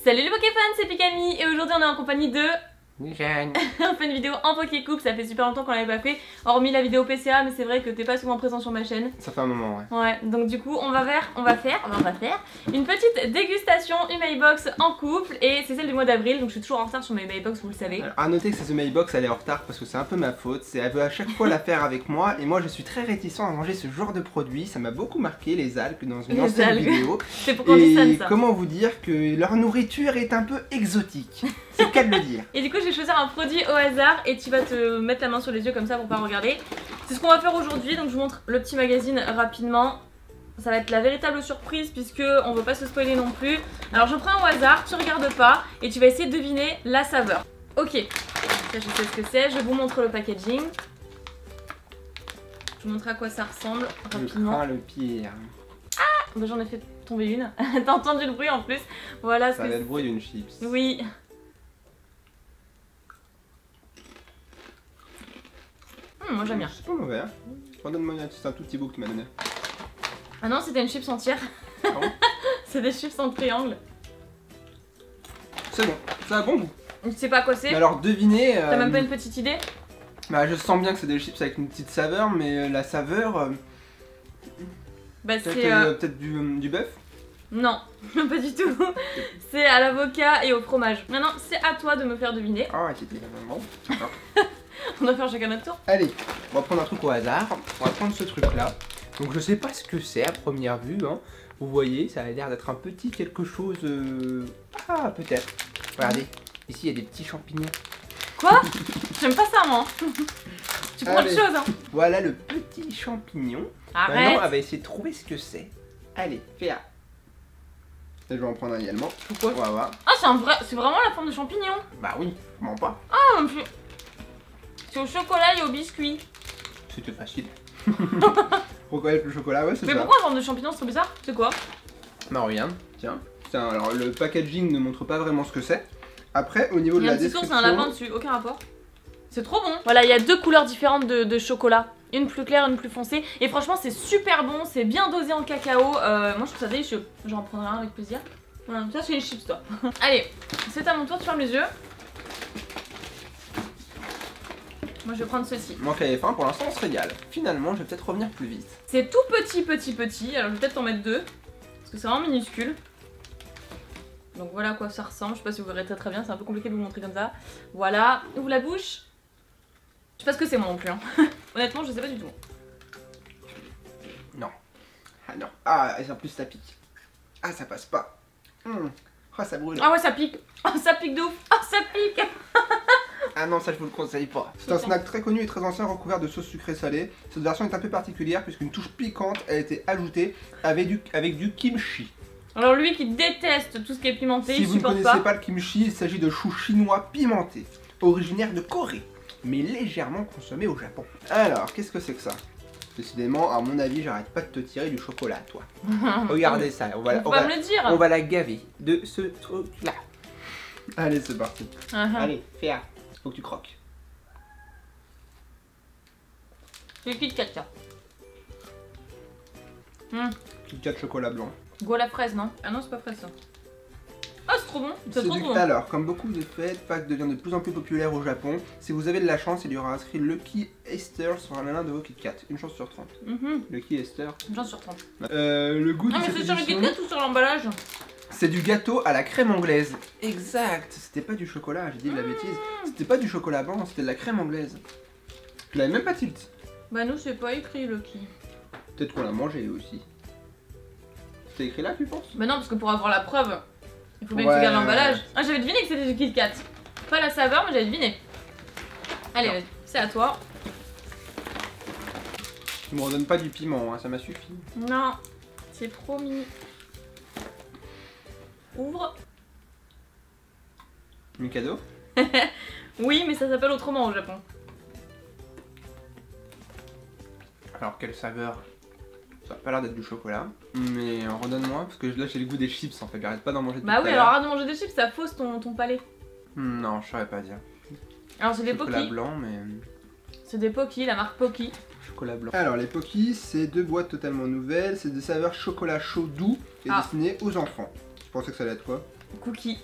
Salut les Pokéfans, c'est Pikami et aujourd'hui on est en compagnie de... Jeanne. On fait une vidéo en Pokécoupe, ça fait super longtemps qu'on l'avait pas fait, hormis la vidéo PCA, mais c'est vrai que t'es pas souvent présent sur ma chaîne. Ça fait un moment, ouais. Ouais, donc du coup on va faire une petite dégustation Umeibox en couple et c'est celle du mois d'avril, donc je suis toujours en retard sur mes Umeibox, vous le savez. Alors, à noter que cette Umeibox elle est en retard parce que c'est un peu ma faute, elle veut à chaque fois la faire avec moi et moi je suis très réticent à manger ce genre de produit, ça m'a beaucoup marqué les algues dans une ancienne vidéo. C'est pour qu'on dise ça. Comment vous dire que leur nourriture est un peu exotique, c'est le cas de le dire. Et du coup je vais choisir un produit au hasard et tu vas te mettre la main sur les yeux comme ça pour pas regarder. C'est ce qu'on va faire aujourd'hui, donc je vous montre le petit magazine rapidement. Ça va être la véritable surprise puisque on veut pas se spoiler non plus. Alors je prends au hasard, tu regardes pas et tu vas essayer de deviner la saveur. Ok, ça je sais ce que c'est, je vous montre le packaging. Je vous montre à quoi ça ressemble rapidement. Le pire. Ah bah, j'en ai fait tomber une. T'as entendu le bruit en plus. Voilà ça va être le bruit d'une chips. Oui. Moi j'aime bien. C'est pas mauvais, hein. Redonne-moi c'est un tout petit bout que tu m'as donné. Ah non, c'était une chips entière. Ah bon. C'est des chips en triangle. C'est bon, ça a bon goût. Tu sais pas quoi c'est? Alors devinez. T'as même pas une petite idée? Bah je sens bien que c'est des chips avec une petite saveur, mais la saveur. Bah c'est. Peut-être du bœuf? Non, pas du tout. C'est à l'avocat et au fromage. Maintenant, c'est à toi de me faire deviner. Ah, c'était bon. D'accord. On va faire chacun notre tour. Allez, on va prendre un truc au hasard. On va prendre ce truc là. Donc je sais pas ce que c'est à première vue, hein. Vous voyez, ça a l'air d'être un petit quelque chose. Ah, peut-être. Regardez, ici il y a des petits champignons. Quoi? J'aime pas ça moi. Tu prends autre chose hein. Voilà le petit champignon. Arrête. Maintenant, on va essayer de trouver ce que c'est. Allez, fais un. Je vais en prendre un également. Pourquoi? On va voir. Ah, c'est vraiment la forme de champignon. Bah oui, je mens pas. Ah, c'est au chocolat et au biscuit. C'était facile. Reconnaître le chocolat, ouais, c'est ça. Mais pourquoi en forme de champignon, c'est trop bizarre? C'est quoi? Bah regarde, tiens. Alors le packaging ne montre pas vraiment ce que c'est. Après, au niveau de la description... c'est un lapin dessus, aucun rapport. C'est trop bon. Voilà, il y a deux couleurs différentes de chocolat. Une plus claire, une plus foncée. Et franchement, c'est super bon, c'est bien dosé en cacao. Moi, je trouve ça délicieux. J'en prendrai un avec plaisir. Voilà, ça c'est les chips, toi. Allez, c'est à mon tour, tu fermes les yeux. Moi, je vais prendre ceci. Moi qui avais faim, pour l'instant, on se régale. Finalement, je vais peut-être revenir plus vite. C'est tout petit. Alors, je vais peut-être en mettre deux. Parce que c'est vraiment minuscule. Donc voilà à quoi ça ressemble. Je sais pas si vous verrez très bien, c'est un peu compliqué de vous montrer comme ça. Voilà, ouvre la bouche. Je sais pas ce que c'est moi non plus. Hein. Honnêtement, je sais pas du tout. Non. Ah non. Ah, et en plus ça pique. Ah, ça passe pas. Ah, ça brûle. Ah ouais, ça pique. Ah, ça pique de ouf. Ah, ça pique. Ah non, ça je vous le conseille pas. C'est un snack très connu et très ancien recouvert de sauce sucrée salée. Cette version est un peu particulière puisqu'une touche piquante a été ajoutée avec du kimchi. Alors lui qui déteste tout ce qui est pimenté, si il vous ne supporte connaissez pas le kimchi, il s'agit de choux chinois pimentés, originaire de Corée, mais légèrement consommé au Japon. Alors, qu'est-ce que c'est que ça? Décidément, à mon avis, j'arrête pas de te tirer du chocolat, toi. Regardez ça, on va me le dire. On va la gaver de ce truc-là. Allez, c'est parti. Allez, fais un. Faut que tu croques. C'est Kit Kat, tiens. Kit Kat chocolat blanc. Go à la fraise, non? Ah non, c'est pas fraise ça. Ah, c'est trop bon. C'est trop bon. Alors, comme beaucoup de fêtes, Pâques devient de plus en plus populaire au Japon. Si vous avez de la chance, il y aura inscrit Lucky Easter sur l'un de vos Kit Kat. Une chance sur 30. Lucky Easter. Une chance sur 30. Le goût de mais c'est sur le Kit Kat ou sur l'emballage? C'est du gâteau à la crème anglaise. Exact. C'était pas du chocolat, j'ai dit de la bêtise. C'était pas du chocolat blanc, c'était de la crème anglaise. Je l'avais même pas tilt. Bah nous, c'est pas écrit Lucky. Peut-être qu'on l'a mangé aussi. C'est écrit là, tu penses? Bah non, parce que pour avoir la preuve, il faut bien que tu gardes l'emballage. Ah, j'avais deviné que c'était du Kit Kat. Pas la saveur, mais j'avais deviné. Allez, c'est à toi. Tu me redonnes pas du piment, hein, ça m'a suffi. Non, c'est promis. Ouvre. Mikado? Oui, mais ça s'appelle autrement au Japon. Alors, quelle saveur? Ça a pas l'air d'être du chocolat, mais redonne-moi, parce que là j'ai le goût des chips en fait, j'arrête pas d'en manger depuis Bah oui, alors arrête de manger des chips, ça fausse ton palais. Non, je saurais pas dire. Alors c'est des chocolat Pocky. Blanc, mais... C'est des Pocky, la marque Pocky. Chocolat blanc. Alors les Pocky, c'est deux boîtes totalement nouvelles, c'est des saveurs chocolat chaud doux et destinées aux enfants. Je pensais que ça allait être quoi? cookie.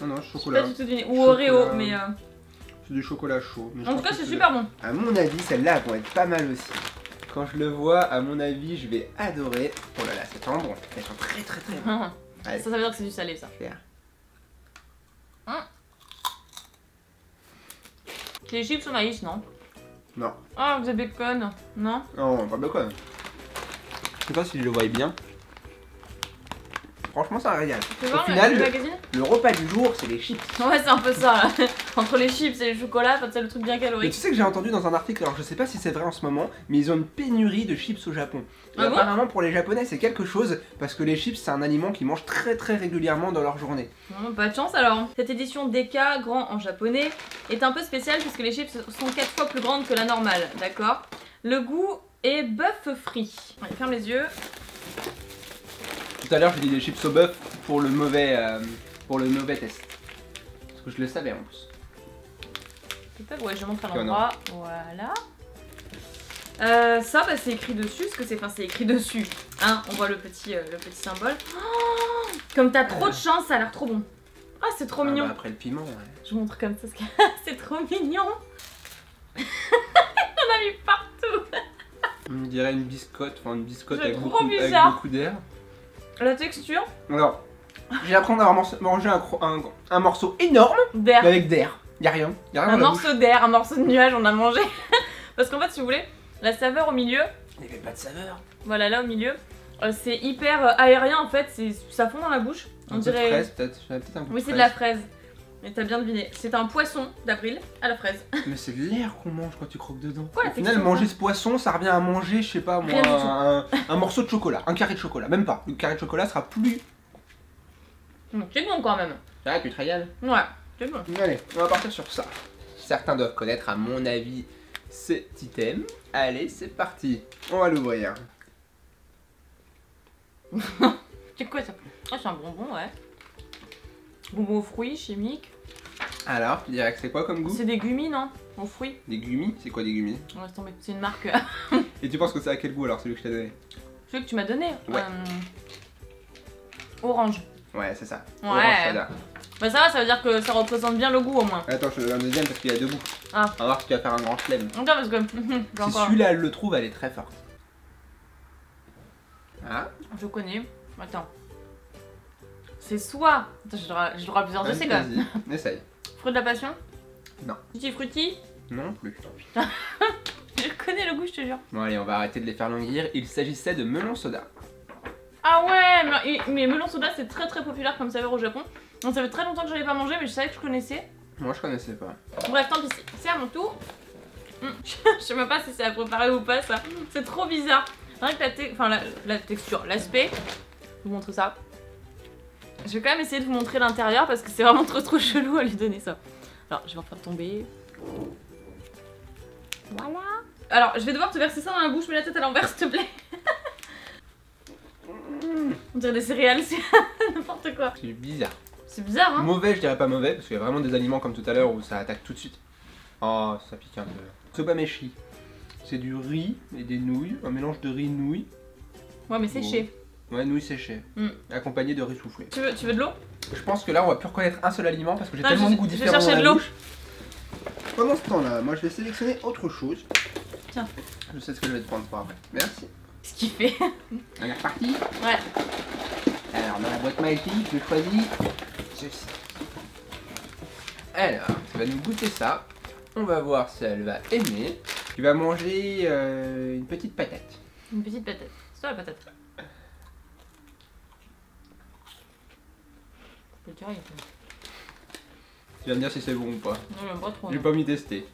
Non, non, Pas chocolat. du tout deviné. Ou Chocolat. Oreo, mais. C'est du chocolat chaud. Mais je En tout pense cas, que c'est super bon. À mon avis, celles-là vont être pas mal aussi. Quand je le vois, à mon avis, je vais adorer. Oh là là, c'est tellement bon. Elles sont très très très bon. Allez. Ça veut dire que c'est du salé, ça. Faire. C'est les chips au maïs, non? Non. Ah, vous avez bacon, non? Non, pas bacon. Je sais pas si je le voyais bien. Franchement, c'est un régal. Tu Au vois final, le magazine? le repas du jour, c'est les chips. Ouais, c'est un peu ça, là. Entre les chips et les chocolats, c'est le truc bien Mais calorique. tu sais que j'ai entendu dans un article, alors je sais pas si c'est vrai en ce moment, mais ils ont une pénurie de chips au Japon. Et Ah bon apparemment pour les Japonais c'est quelque chose, parce que les chips c'est un aliment qu'ils mangent très très régulièrement dans leur journée. Bon, pas de chance alors. Cette édition DK, grand en japonais, est un peu spéciale puisque les chips sont 4 fois plus grandes que la normale, d'accord? Le goût est bœuf frit. Allez, ferme les yeux. Tout à l'heure j'ai dit des chips au bœuf pour le mauvais test. Parce que je le savais en plus. Peut-être, ouais, je montre à Ok, l'endroit. Voilà. Ça, bah, c'est écrit dessus, ce que c'est. Enfin, c'est écrit dessus. Hein, on voit le petit symbole. Oh, comme t'as trop de chance, ça a l'air trop bon. Ah, c'est trop mignon. Bah, après le piment, ouais. Je vous montre comme ça. C'est trop mignon. On a mis partout. On dirait une biscotte, enfin une biscotte C'est avec trop beaucoup bizarre. d'air. La texture Alors, j'ai l'impression d'avoir mangé un morceau énorme, d'air. mais avec d'air. Y'a rien. Y'a rien Un dans la morceau d'air, un morceau de nuage, on a mangé. Parce qu'en fait, si vous voulez, la saveur au milieu, bouche. Il n'y avait pas de saveur. voilà là au milieu, c'est hyper aérien en fait, ça fond dans la bouche. On Un peu de dirait. fraise peut-être. J'avais peut-être un peu Oui, c'est de la fraise. Mais t'as bien deviné. C'est un poisson d'avril à la fraise. Mais c'est de l'air qu'on mange quand tu croques dedans. Quoi, la Au final, texture, manger ça ce poisson, ça revient à manger, je sais pas moi, Rien du tout. un morceau de chocolat, un carré de chocolat, même pas. Le carré de chocolat sera plus. C'est bon quand même. Ah, tu te régales. Ouais, c'est bon. Allez, on va partir sur ça. Certains doivent connaître, à mon avis, cet item. Allez, c'est parti. On va l'ouvrir. C'est quoi ça? Ah, c'est un bonbon, ouais. Bonbon aux fruits, chimique. Alors, tu dirais que c'est quoi comme goût? C'est des gummies, non? Aux fruits. Des gummies? C'est quoi des gummies? On laisse tomber. C'est une marque. Et tu penses que c'est à quel goût alors, celui que je t'ai donné? Celui que tu m'as donné. Ouais. Orange. Ouais, c'est ça. Ouais. Orange soda. Bah ça veut dire que ça représente bien le goût au moins. Attends, je te donne un deuxième parce qu'il y a deux bouts. Ah. On va voir si tu vas faire un grand chelem. Attends parce que... j'ai Si encore- celui-là, elle le trouve, elle est très forte. Ah. Je connais. Attends. C'est soit... Attends, j'ai le droit à plusieurs essais quand même. Vas-y, essaye. Fruit de la passion? Non. Tutti frutti? Non plus. Je connais le goût, je te jure. Bon allez, on va arrêter de les faire languir. Il s'agissait de melon soda. Ah ouais, mais melon soda c'est très populaire comme saveur au Japon. Donc ça fait très longtemps que je n'avais pas mangé mais je savais que je connaissais. Moi je connaissais pas. Bref, tant pis, c'est à mon tour. Je sais même pas si c'est à préparer ou pas ça. C'est trop bizarre. Rien que la texture, l'aspect. Je vous montre ça. Je vais quand même essayer de vous montrer l'intérieur parce que c'est vraiment trop chelou à lui donner ça. Alors, je vais en faire tomber. Voilà. Alors, je vais devoir te verser ça dans la bouche, mais la tête à l'envers, s'il te plaît. On dirait des céréales, c'est n'importe quoi. C'est bizarre. C'est bizarre, hein? Mauvais, je dirais pas mauvais, parce qu'il y a vraiment des aliments comme tout à l'heure où ça attaque tout de suite. Oh, ça pique un peu. Sobameshi. C'est du riz et des nouilles, un mélange de riz nouilles. Ouais, mais séché. Ouais, nouilles séchées. Accompagné de riz soufflé. Tu veux de l'eau? Je pense que là, on va plus reconnaître un seul aliment parce que j'ai Non, tellement de goûts je vais différents chercher dans de la l'eau. bouche. Pendant ce temps-là, moi je vais sélectionner autre chose. Tiens. Je sais ce que je vais te prendre pour après. Merci. Ce qu'il fait. On est reparti. Ouais. Alors, dans la boîte magique, je choisis ceci. Alors, ça va nous goûter ça. On va voir si elle va aimer. Tu vas manger une petite patate. Une petite patate. C'est toi la patate. Je peux tirer. Tu vas me dire si c'est bon ou pas. Non, j'aime pas trop. J'ai pas mis tester.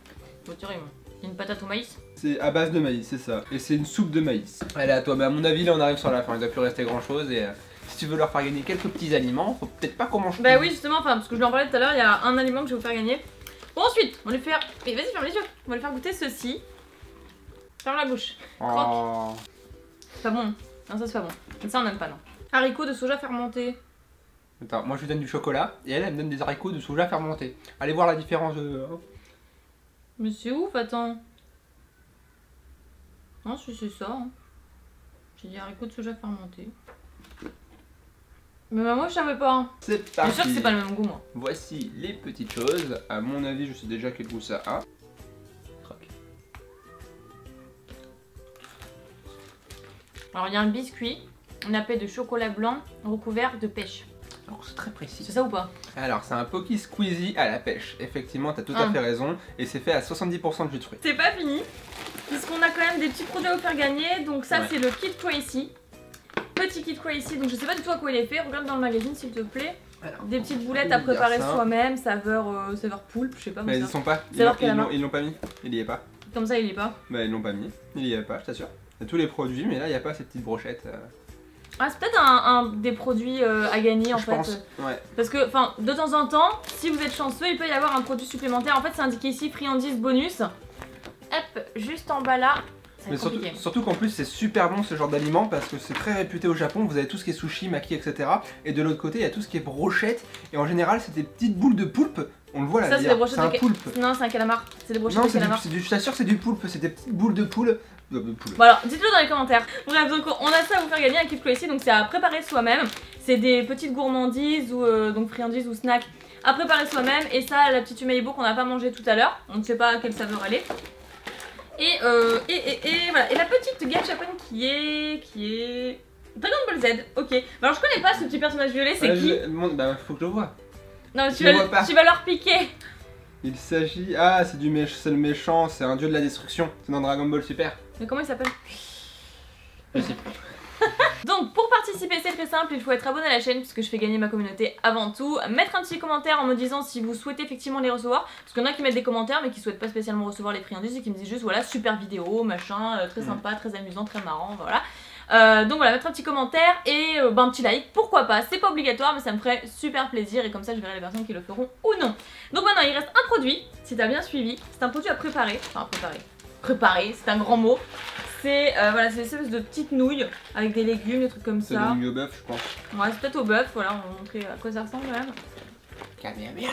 Faut tirer, moi. C'est une patate au maïs? C'est à base de maïs, c'est ça. Et c'est une soupe de maïs. Allez, à toi. Mais à mon avis, là, on arrive sur la fin. Il doit plus rester grand chose. Et si tu veux leur faire gagner quelques petits aliments, faut peut-être pas qu'on mange Bah tout. oui, justement, enfin, parce que je lui en parlais tout à l'heure, il y a un aliment que je vais vous faire gagner. Bon, ensuite, on va lui faire. Mais vas-y, ferme les yeux. On va lui faire goûter ceci. Ferme la bouche. Oh. C'est pas bon. Non, ça c'est pas bon. Ça on n'aime pas, non. Haricots de soja fermenté. Attends, moi je lui donne du chocolat et elle me donne des haricots de soja fermentés. Allez voir la différence de. Mais c'est ouf, attends. Non, c'est ça. Hein. J'ai dit haricots de soja fermenté. Mais moi je savais pas. C'est Je parti. suis sûre que c'est pas le même goût moi. Voici les petites choses. À mon avis, je sais déjà quel goût ça a. Croque. Alors il y a un biscuit, nappé de chocolat blanc recouvert de pêche. Alors c'est très précis. C'est ça ou pas? Alors c'est un Pocky Squeezie à la pêche. Effectivement, t'as tout à fait raison. Et c'est fait à 70% de jus de fruits. C'est pas fini, puisqu'on a quand même des petits produits à vous faire gagner. Donc ça c'est le Kid Crazy. Petit Kid Crazy, donc je sais pas du tout à quoi il est fait. Regarde dans le magazine s'il te plaît. Alors, des petites boulettes à préparer soi-même, saveur poulpe, je sais pas. Mais ils sont pas. Ils l'ont pas mis. Il y est pas. Comme ça il y est pas. Bah ils l'ont pas mis. Il y est pas, je t'assure. Il y a tous les produits, mais là il y a pas ces petites brochettes. Ah c'est peut-être un des produits à gagner en fait. Pense. Ouais. Parce que enfin de temps en temps, si vous êtes chanceux, il peut y avoir un produit supplémentaire. En fait c'est indiqué ici friandises bonus. Hop, juste en bas là. Mais surtout qu'en plus c'est super bon ce genre d'aliment parce que c'est très réputé au Japon, vous avez tout ce qui est sushi, maki, etc. Et de l'autre côté il y a tout ce qui est brochette et en général c'est des petites boules de poulpe, on le voit là, ça, c'est un poulpe. Non c'est un calamar, c'est des brochettes de calamar. Je t'assure c'est du poulpe, c'est des petites boules de poule. Bon alors dites-le dans les commentaires. Bref donc on a ça à vous faire gagner un Kid Crazy, donc c'est à préparer soi-même. C'est des petites gourmandises ou donc friandises ou snacks à préparer soi-même. Et ça la petite Umeibo qu'on n'a pas mangé tout à l'heure, on ne sait pas à quelle saveur elle est. Et voilà, et la petite gachapon qui est Dragon Ball Z, ok. Alors je connais pas ce petit personnage violet, c'est qui? Bah faut que je le vois. Non mais tu vas leur piquer. Il s'agit... Ah c'est le méchant, c'est un dieu de la destruction, c'est dans Dragon Ball Super. Mais comment il s'appelle? Je sais plus. Donc pour participer c'est très simple, il faut être abonné à la chaîne puisque je fais gagner ma communauté avant tout. Mettre un petit commentaire en me disant si vous souhaitez effectivement les recevoir. Parce qu'il y en a qui mettent des commentaires mais qui souhaitent pas spécialement recevoir les friandises et qui me disent juste voilà super vidéo, machin, très sympa, très amusant, très marrant, voilà. Donc voilà, mettre un petit commentaire et un petit like, pourquoi pas, c'est pas obligatoire mais ça me ferait super plaisir et comme ça je verrai les personnes qui le feront ou non. Donc maintenant il reste un produit, si t'as bien suivi, c'est un produit à préparer, enfin préparer, c'est un grand mot. C'est voilà, c'est une espèce de petite nouille avec des légumes, des trucs comme ça. C'est des nouilles au bœuf, je pense. Ouais, c'est peut-être au bœuf, voilà, on va montrer à quoi ça ressemble quand même. Bien.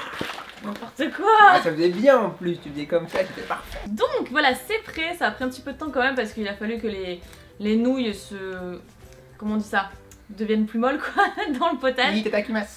N'importe quoi. Ah, ça faisait bien en plus, tu faisais comme ça, c'était parfait. Donc voilà, c'est prêt, ça a pris un petit peu de temps quand même parce qu'il a fallu que les nouilles se... Comment on dit ça? Deviennent plus molles quoi, dans le potage.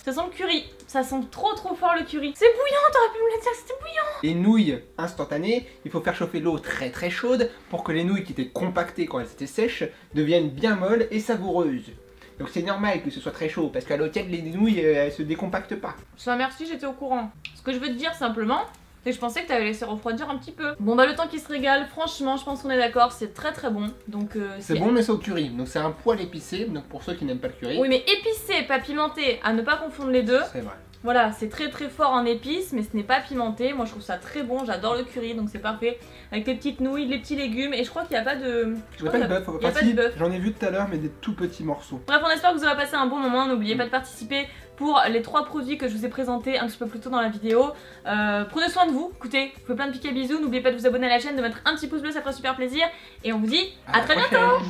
Ça sent le curry, ça sent trop fort le curry. C'est bouillant, t'aurais pu me le dire, c'était bouillant. Les nouilles instantanées, il faut faire chauffer l'eau très chaude pour que les nouilles qui étaient compactées quand elles étaient sèches deviennent bien molles et savoureuses. Donc c'est normal que ce soit très chaud parce qu'à l'eau tiède les nouilles elles se décompactent pas. Ça merci, j'étais au courant. Ce que je veux te dire simplement, c'est que je pensais que t'avais laissé refroidir un petit peu. Bon bah le temps qui se régale, franchement je pense qu'on est d'accord, c'est très bon. Donc c'est bon mais c'est au curry, donc c'est un poil épicé, donc pour ceux qui n'aiment pas le curry. Oui mais épicé, pas pimenté, à ne pas confondre les deux. C'est vrai. Voilà, c'est très fort en épices, mais ce n'est pas pimenté. Moi je trouve ça très bon, j'adore le curry, donc c'est parfait. Avec les petites nouilles, les petits légumes, et je crois qu'il n'y a pas de... Il n'y a pas de bœuf, j'en ai vu tout à l'heure, mais des tout petits morceaux. Bref, on espère que vous aurez passé un bon moment, n'oubliez pas de participer pour les 3 produits que je vous ai présentés un petit peu plus tôt dans la vidéo. Prenez soin de vous, écoutez, vous faites plein de piquets bisous, n'oubliez pas de vous abonner à la chaîne, de mettre un petit pouce bleu, ça ferait super plaisir, et on vous dit à très bientôt.